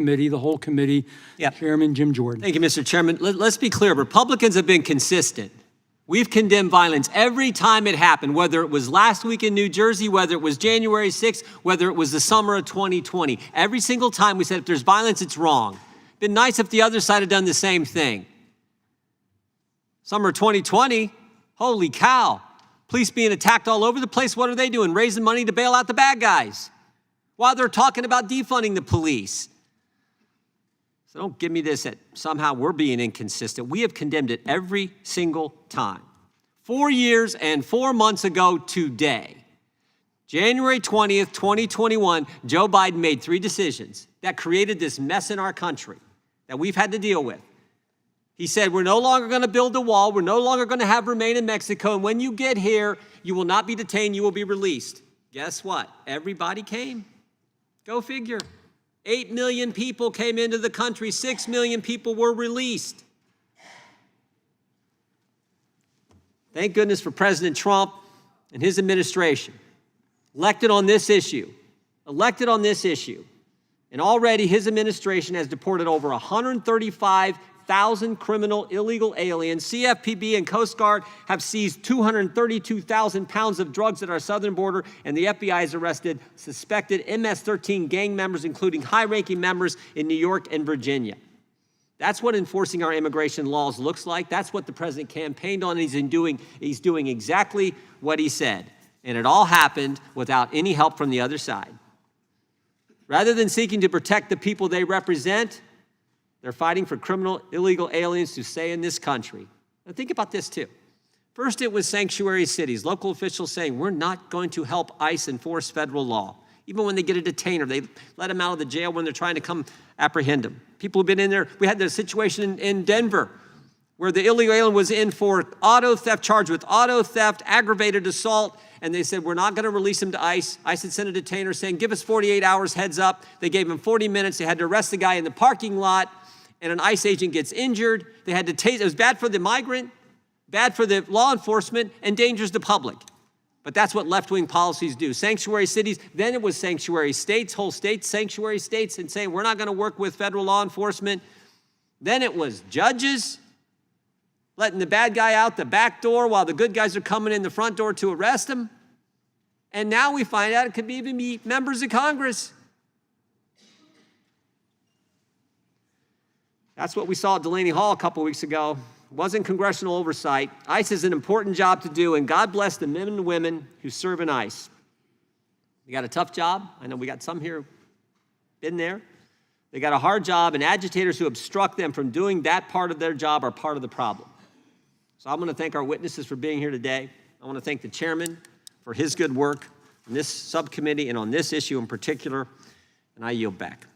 committee, the whole committee, Chairman Jim Jordan. Thank you, Mr. Chairman. Let's be clear. Republicans have been consistent. We've condemned violence every time it happened, whether it was last week in New Jersey, whether it was January 6th, whether it was the summer of 2020. Every single time we said if there's violence, it's wrong. It'd been nice if the other side had done the same thing. Summer 2020, holy cow. Police being attacked all over the place. What are they doing? Raising money to bail out the bad guys while they're talking about defunding the police. So don't give me this that somehow we're being inconsistent. We have condemned it every single time. 4 years and 4 months ago today, January 20th, 2021, Joe Biden made 3 decisions that created this mess in our country that we've had to deal with. He said, we're no longer going to build a wall. We're no longer going to have remain in Mexico. And when you get here, you will not be detained. You will be released. Guess what? Everybody came. Go figure. 8 million people came into the country. 6 million people were released. Thank goodness for President Trump and his administration. Elected on this issue. And already his administration has deported over 135,000 criminal illegal aliens. CFPB and Coast Guard have seized 232,000 pounds of drugs at our southern border, and the FBI has arrested suspected MS-13 gang members, including high-ranking members in New York and Virginia. That's what enforcing our immigration laws looks like. That's what the president campaigned on, and he's doing exactly what he said. And it all happened without any help from the other side. Rather than seeking to protect the people they represent, they're fighting for criminal illegal aliens to stay in this country. Now think about this too. First it was sanctuary cities, local officials saying, we're not going to help ICE enforce federal law. Even when they get a detainer, they let them out of the jail when they're trying to come apprehend them. People have been in there. We had the situation in Denver where the illegal alien was in for auto theft, charged with auto theft, aggravated assault, and they said, we're not going to release him to ICE. ICE had sent a detainer saying, give us 48 hours, heads up. They gave him 40 minutes. They had to arrest the guy in the parking lot, and an ICE agent gets injured. They had to tase. It was bad for the migrant, bad for the law enforcement, and endangers the public. But that's what left-wing policies do. Sanctuary cities, then it was sanctuary states, whole states, sanctuary states, and saying we're not going to work with federal law enforcement. Then it was judges letting the bad guy out the back door while the good guys are coming in the front door to arrest him. And now we find out it could even be members of Congress. That's what we saw at Delaney Hall a couple weeks ago. It wasn't congressional oversight. ICE is an important job to do, and God bless the men and women who serve in ICE. They got a tough job. I know we got some here been there. They got a hard job, and agitators who obstruct them from doing that part of their job are part of the problem. So I'm going to thank our witnesses for being here today. I want to thank the chairman for his good work on this subcommittee and on this issue in particular, and I yield back.